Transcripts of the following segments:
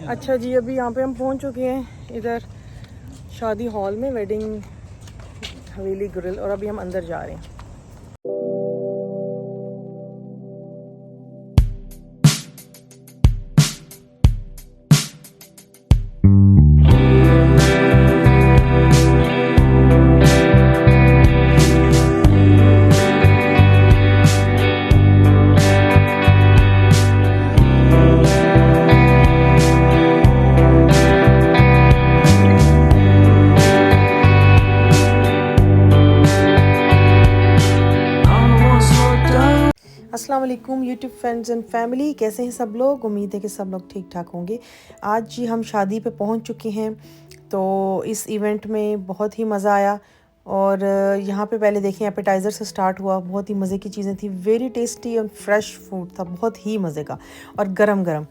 अच्छा जी, अभी यहाँ पे हम पहुँच चुके हैं इधर शादी हॉल में, वेडिंग हवेली ग्रिल, और अभी हम अंदर जा रहे हैं। अस्सलाम वालेकुम यूट्यूब फ्रेंड्स एंड फैमिली, कैसे हैं सब लोग। उम्मीद है कि सब लोग ठीक ठाक होंगे। आज जी हम शादी पे पहुंच चुके हैं। तो इस इवेंट में बहुत ही मज़ा आया। और यहाँ पे पहले देखें, एपेटाइज़र से स्टार्ट हुआ। बहुत ही मज़े की चीज़ें थी, वेरी टेस्टी और फ्रेश फूड था, बहुत ही मज़े का और गरम गरम।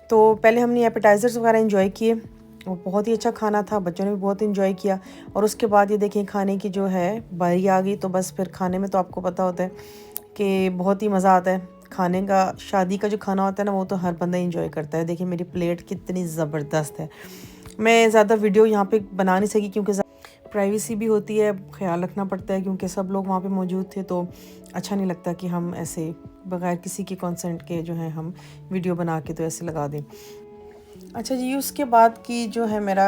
तो पहले हमने एपेटाइज़र्स वगैरह इंजॉय किए और बहुत ही अच्छा खाना था, बच्चों ने भी बहुत इंजॉय किया। और उसके बाद ये देखें, खाने की जो है बारी आ गई। तो बस फिर खाने में तो आपको पता होता है कि बहुत ही मज़ा आता है खाने का। शादी का जो खाना होता है ना, वो तो हर बंदा एंजॉय करता है। देखिए मेरी प्लेट कितनी ज़बरदस्त है। मैं ज़्यादा वीडियो यहाँ पे बना नहीं सकी क्योंकि प्राइवेसी भी होती है, ख्याल रखना पड़ता है, क्योंकि सब लोग वहाँ पे मौजूद थे। तो अच्छा नहीं लगता कि हम ऐसे बगैर किसी के कंसेंट के जो है हम वीडियो बना के तो ऐसे लगा दें। अच्छा जी, उसके बाद की जो है मेरा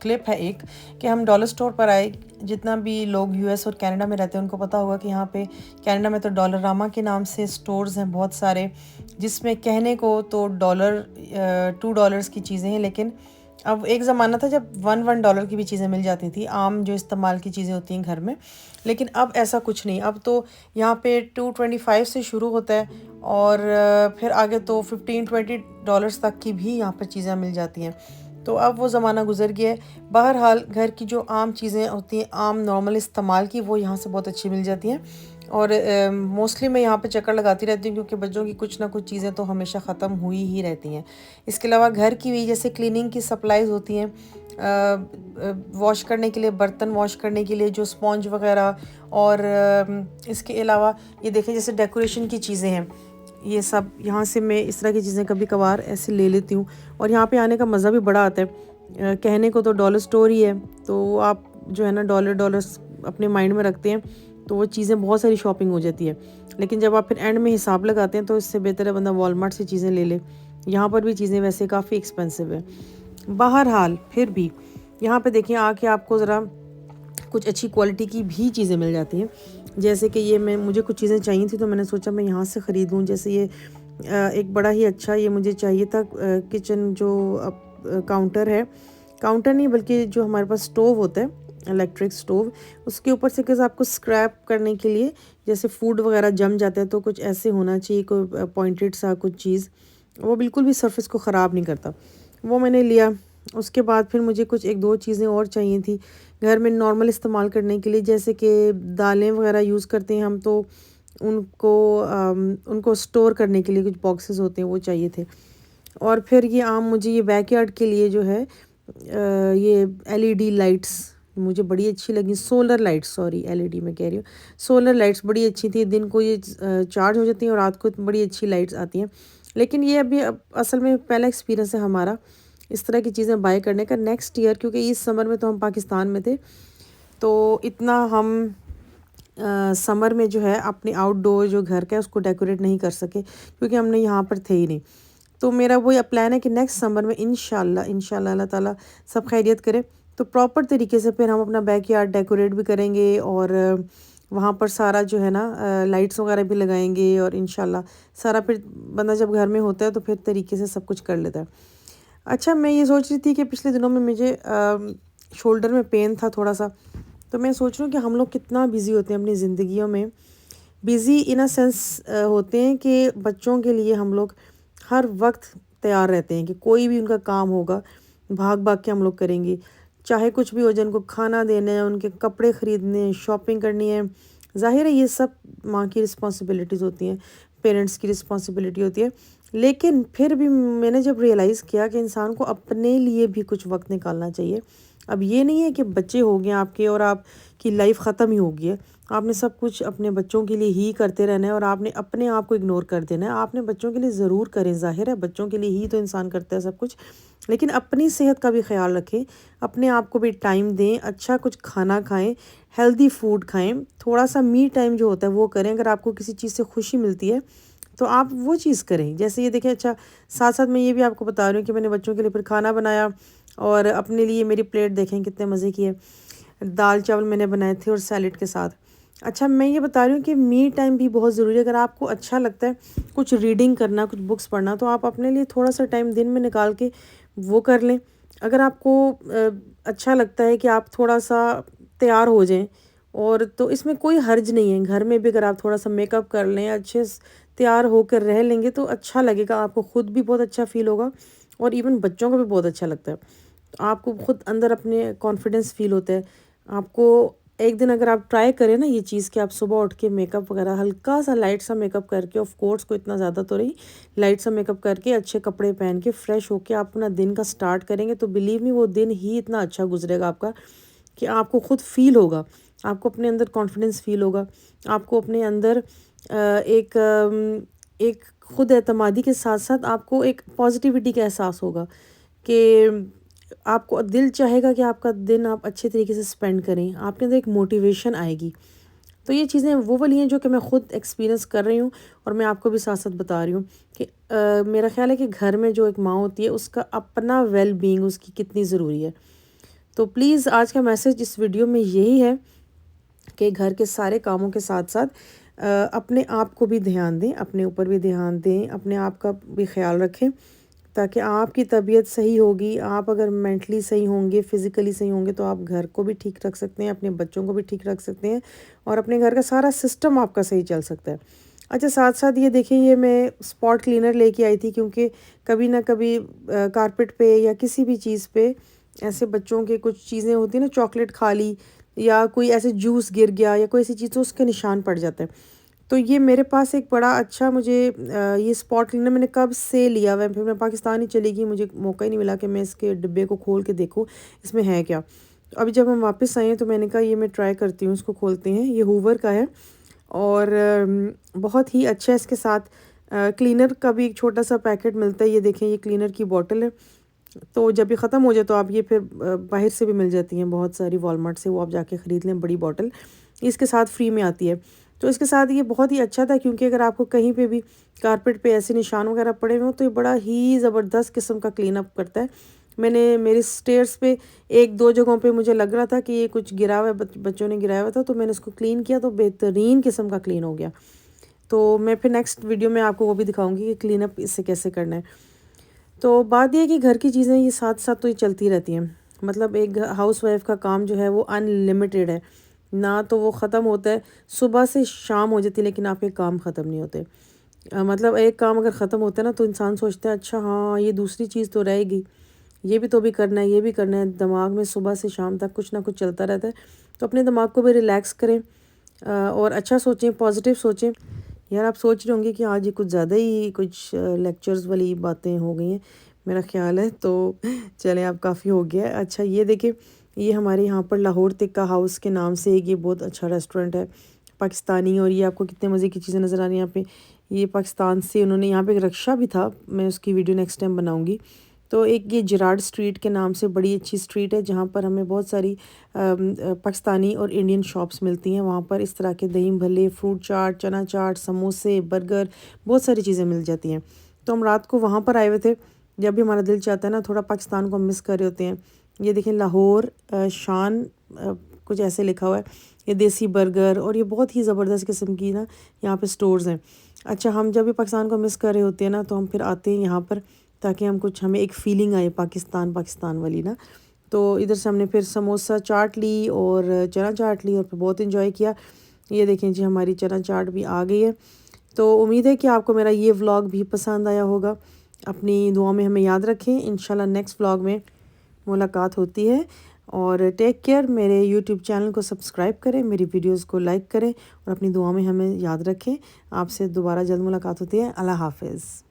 क्लिप है एक, कि हम डॉलर स्टोर पर आए। जितना भी लोग यूएस और कनाडा में रहते हैं उनको पता होगा कि यहाँ पे कनाडा में तो डॉलर रामा के नाम से स्टोर्स हैं बहुत सारे, जिसमें कहने को तो $2 की चीज़ें हैं। लेकिन अब एक ज़माना था जब $1 की भी चीज़ें मिल जाती थी, आम जो इस्तेमाल की चीज़ें होती हैं घर में। लेकिन अब ऐसा कुछ नहीं। अब तो यहाँ पे 225 से शुरू होता है और फिर आगे तो $15-20 तक की भी यहाँ पर चीज़ें मिल जाती हैं। तो अब वो ज़माना गुजर गया है। बहरहाल घर की जो आम चीज़ें होती हैं, आम नॉर्मल इस्तेमाल की, वो यहाँ से बहुत अच्छी मिल जाती हैं। और मोस्टली मैं यहाँ पे चक्कर लगाती रहती हूँ क्योंकि बच्चों की कुछ ना कुछ चीज़ें तो हमेशा ख़त्म हुई ही रहती हैं। इसके अलावा घर की भी जैसे क्लीनिंग की सप्लाईज होती हैं, वॉश करने के लिए, बर्तन वॉश करने के लिए जो स्पॉन्ज वगैरह, और इसके अलावा ये देखें जैसे डेकोरेशन की चीज़ें हैं, ये सब यहाँ से मैं इस तरह की चीज़ें कभी कभार ऐसे ले लेती हूँ। और यहाँ पे आने का मज़ा भी बड़ा आता है। कहने को तो डॉलर स्टोर ही है, तो आप जो है ना डॉलर्स अपने माइंड में रखते हैं तो वो चीज़ें बहुत सारी शॉपिंग हो जाती है। लेकिन जब आप फिर एंड में हिसाब लगाते हैं तो इससे बेहतर है बंदा वॉलमार्ट से चीज़ें ले ले। यहाँ पर भी चीज़ें वैसे काफ़ी एक्सपेंसिव है। बहरहाल फिर भी यहाँ पे देखिए आके आपको ज़रा कुछ अच्छी क्वालिटी की भी चीज़ें मिल जाती हैं। जैसे कि ये मुझे कुछ चीज़ें चाहिए थी तो मैंने सोचा मैं यहाँ से ख़रीदूँ। जैसे ये एक बड़ा ही अच्छा ये मुझे चाहिए था किचन जो काउंटर है, काउंटर नहीं बल्कि जो हमारे पास स्टोव होता है, इलेक्ट्रिक स्टोव, उसके ऊपर से कैसे आपको स्क्रैप करने के लिए, जैसे फूड वगैरह जम जाता है तो कुछ ऐसे होना चाहिए, कोई पॉइंटेड सा कुछ चीज़, वो बिल्कुल भी सरफेस को ख़राब नहीं करता। वो मैंने लिया। उसके बाद फिर मुझे कुछ एक दो चीज़ें और चाहिए थी घर में नॉर्मल इस्तेमाल करने के लिए, जैसे कि दालें वगैरह यूज़ करते हैं हम, तो उनको स्टोर करने के लिए कुछ बॉक्सेस होते हैं, वो चाहिए थे। और फिर ये मुझे ये बैकयार्ड के लिए जो है ये एलईडी लाइट्स मुझे बड़ी अच्छी लगी। सोलर लाइट्स, सॉरी एलईडी मैं कह रही हूँ, सोलर लाइट्स बड़ी अच्छी थी। दिन को ये चार्ज हो जाती हैं और रात को बड़ी अच्छी लाइट्स आती हैं। लेकिन ये अभी असल में पहला एक्सपीरियंस है हमारा इस तरह की चीज़ें बाय करने का। नेक्स्ट ईयर, क्योंकि इस समर में तो हम पाकिस्तान में थे, तो इतना हम समर में जो है अपनी आउटडोर जो घर का है उसको डेकोरेट नहीं कर सके क्योंकि हमने यहाँ पर थे ही नहीं। तो मेरा वो प्लान है कि नेक्स्ट समर में इंशाल्लाह अल्लाह ताला सब खैरियत करे तो प्रॉपर तरीके से फिर हम अपना बैकयार्ड डेकोरेट भी करेंगे और वहाँ पर सारा जो है ना लाइट्स वगैरह भी लगाएंगे। और इंशाल्लाह सारा फिर बंदा जब घर में होता है तो फिर तरीके से सब कुछ कर लेता है। अच्छा, मैं ये सोच रही थी कि पिछले दिनों में मुझे शोल्डर में पेन था थोड़ा सा, तो मैं सोच रही हूँ कि हम लोग कितना बिज़ी होते हैं अपनी ज़िंदगियों में। बिज़ी इन अ सेंस होते हैं कि बच्चों के लिए हम लोग हर वक्त तैयार रहते हैं कि कोई भी उनका काम होगा भाग भाग के हम लोग करेंगे, चाहे कुछ भी हो जाए। उनको खाना देना है, उनके कपड़े ख़रीदने हैं, शॉपिंग करनी है। ज़ाहिर है ये सब माँ की रिस्पॉन्सिबिलिटीज़ होती हैं, पेरेंट्स की रिस्पॉन्सिबिलिटी होती है। लेकिन फिर भी मैंने जब रियलाइज़ किया कि इंसान को अपने लिए भी कुछ वक्त निकालना चाहिए। अब ये नहीं है कि बच्चे हो गए आपके और आपकी लाइफ ख़त्म ही हो गई है। आपने सब कुछ अपने बच्चों के लिए ही करते रहना है और आपने अपने आप को इग्नोर कर देना है। आपने बच्चों के लिए ज़रूर करें, ज़ाहिर है बच्चों के लिए ही तो इंसान करता है सब कुछ। लेकिन अपनी सेहत का भी ख़्याल रखें, अपने आप को भी टाइम दें, अच्छा कुछ खाना खाएँ, हेल्दी फूड खाएँ, थोड़ा-सा मी टाइम जो होता है वो करें। अगर आपको किसी चीज़ से खुशी मिलती है तो आप वो चीज़ करें। जैसे ये देखें, अच्छा साथ-साथ मैं ये भी आपको बता रही हूँ कि मैंने बच्चों के लिए फिर खाना बनाया और अपने लिए मेरी प्लेट देखें कितने मज़े की है। दाल-चावल मैंने बनाए थे और सैलेड के साथ। अच्छा मैं ये बता रही हूँ कि मी टाइम भी बहुत ज़रूरी है। अगर आपको अच्छा लगता है कुछ रीडिंग करना, कुछ बुक्स पढ़ना, तो आप अपने लिए थोड़ा-सा टाइम दिन में निकाल के वो कर लें। अगर आपको अच्छा लगता है कि आप थोड़ा-सा तैयार हो जाएँ और तो इसमें कोई हर्ज नहीं है। घर में भी अगर आप थोड़ा-सा मेकअप कर लें, अच्छे स तैयार होकर रह लेंगे तो अच्छा लगेगा, आपको खुद भी बहुत अच्छा फ़ील होगा और इवन बच्चों को भी बहुत अच्छा लगता है। तो आपको खुद अंदर अपने कॉन्फिडेंस फ़ील होता है। आपको एक दिन अगर आप ट्राई करें ना ये चीज़ कि आप सुबह उठ के मेकअप वगैरह हल्का-सा लाइट सा मेकअप करके, ऑफ कोर्स कोई इतना ज़्यादा तो नहीं, लाइट सा मेकअप करके, अच्छे कपड़े पहन के, फ्रेश होके आप अपना दिन का स्टार्ट करेंगे तो बिलीव मी वो दिन ही इतना अच्छा गुज़रेगा आपका कि आपको खुद फ़ील होगा। आपको अपने अंदर कॉन्फिडेंस फ़ील होगा। आपको अपने अंदर एक खुद एतमादी के साथ-साथ आपको एक पॉज़िटिविटी का एहसास होगा कि आपको दिल चाहेगा कि आपका दिन आप अच्छे तरीके से स्पेंड करें। आपके अंदर एक मोटिवेशन आएगी। तो ये चीज़ें वो वाली हैं जो कि मैं खुद एक्सपीरियंस कर रही हूँ और मैं आपको भी साथ-साथ बता रही हूँ कि मेरा ख़्याल है कि घर में जो एक माँ होती है उसका अपना वेल बीइंग उसकी कितनी ज़रूरी है। तो प्लीज़ आज का मैसेज इस वीडियो में यही है कि घर के सारे कामों के साथ-साथ अपने आप को भी ध्यान दें, अपने ऊपर भी ध्यान दें, अपने आप का भी ख़्याल रखें ताकि आपकी तबीयत सही होगी। आप अगर मेंटली सही होंगे, फ़िज़िकली सही होंगे तो आप घर को भी ठीक रख सकते हैं, अपने बच्चों को भी ठीक रख सकते हैं और अपने घर का सारा सिस्टम आपका सही चल सकता है। अच्छा साथ-साथ ये देखिए, ये मैं स्पॉट क्लीनर लेके आई थी क्योंकि कभी ना कभी कारपेट पे या किसी भी चीज़ पे ऐसे बच्चों के कुछ चीज़ें होती हैं ना, चॉकलेट खा ली या कोई ऐसे जूस गिर गया या कोई ऐसी चीज़ तो उसके निशान पड़ जाते हैं। तो ये मेरे पास एक बड़ा अच्छा मुझे ये स्पॉट क्लीनर मैंने कब से लिया हुआ है, फिर मैं पाकिस्तान ही चली गई, मुझे मौका ही नहीं मिला कि मैं इसके डिब्बे को खोल के देखूँ इसमें है क्या। तो अभी जब हम वापस आए हैं तो मैंने कहा ये मैं ट्राई करती हूँ, इसको खोलते हैं। ये हूवर का है और बहुत ही अच्छा है। इसके साथ क्लीनर का भी एक छोटा सा पैकेट मिलता है। ये देखें, ये क्लीनर की बॉटल है। तो जब ये ख़त्म हो जाए तो आप ये फिर बाहर से भी मिल जाती हैं बहुत सारी, वॉलमार्ट से, वो आप जाके ख़रीद लें बड़ी बॉटल, इसके साथ फ्री में आती है। तो इसके साथ ये बहुत ही अच्छा था क्योंकि अगर आपको कहीं पे भी कारपेट पे ऐसे निशान वगैरह पड़े हुए हों तो ये बड़ा ही ज़बरदस्त किस्म का क्लीन अप करता है। मैंने मेरे स्टेयर्स पे 1-2 जगहों पे मुझे लग रहा था कि ये कुछ गिरा हुआ है, बच्चों ने गिराया हुआ था, तो मैंने इसको क्लीन किया तो बेहतरीन किस्म का क्लीन हो गया। तो मैं फिर नेक्स्ट वीडियो में आपको वो भी दिखाऊँगी कि क्लीन अप इससे कैसे करना है। तो बात ये है कि घर की चीज़ें ये साथ-साथ तो ये चलती रहती हैं। मतलब एक हाउसवाइफ़ का काम जो है वो अनलिमिटेड है। ना तो वो ख़त्म होता है, सुबह से शाम हो जाती है लेकिन आपके काम ख़त्म नहीं होते। मतलब एक काम अगर ख़त्म होता है ना तो इंसान सोचता है अच्छा हाँ, ये दूसरी चीज़ तो रह गई। ये भी तो भी करना है, ये भी करना है। दिमाग में सुबह से शाम तक कुछ ना कुछ चलता रहता है। तो अपने दिमाग को भी रिलैक्स करें और अच्छा सोचें, पॉज़िटिव सोचें। यार आप सोच रहे होंगे कि आज ये कुछ ज़्यादा ही कुछ लेक्चर्स वाली बातें हो गई हैं, मेरा ख़्याल है। तो चलें अब काफ़ी हो गया है। अच्छा ये देखिए, ये हमारे यहाँ पर लाहौर तिक्का हाउस के नाम से एक ये बहुत अच्छा रेस्टोरेंट है पाकिस्तानी, और ये आपको कितने मज़े की चीज़ें नज़र आ रही हैं यहाँ पे। ये पाकिस्तान से उन्होंने, यहाँ पे एक रक्षा भी था, मैं उसकी वीडियो नेक्स्ट टाइम बनाऊँगी। तो एक ये जिराड स्ट्रीट के नाम से बड़ी अच्छी स्ट्रीट है जहाँ पर हमें बहुत सारी पाकिस्तानी और इंडियन शॉप्स मिलती हैं। वहाँ पर इस तरह के दही भल्ले, फ्रूट चाट, चना चाट, समोसे, बर्गर, बहुत सारी चीज़ें मिल जाती हैं। तो हम रात को वहाँ पर आए हुए थे। जब भी हमारा दिल चाहता है ना, थोड़ा पाकिस्तान को हम मिस कर रहे होते हैं। ये देखें, लाहौर शान कुछ ऐसे लिखा हुआ है। ये देसी बर्गर और ये बहुत ही ज़बरदस्त किस्म की ना यहाँ पे स्टोर्स हैं। अच्छा हम जब भी पाकिस्तान को मिस कर रहे होते हैं ना तो हम फिर आते हैं यहाँ पर ताकि हम कुछ, हमें एक फ़ीलिंग आए पाकिस्तान पाकिस्तान वाली ना। तो इधर से हमने फिर समोसा चाट ली और चना चाट ली और फिर बहुत इन्जॉय किया। ये देखें जी, हमारी चना चाट भी आ गई है। तो उम्मीद है कि आपको मेरा ये व्लॉग भी पसंद आया होगा। अपनी दुआ में हमें याद रखें। इंशाल्लाह नेक्स्ट व्लॉग में मुलाकात होती है और टेक केयर। मेरे यूट्यूब चैनल को सब्सक्राइब करें, मेरी वीडियोस को लाइक करें और अपनी दुआ में हमें याद रखें। आपसे दोबारा जल्द मुलाकात होती है। अल्लाह हाफ़िज़।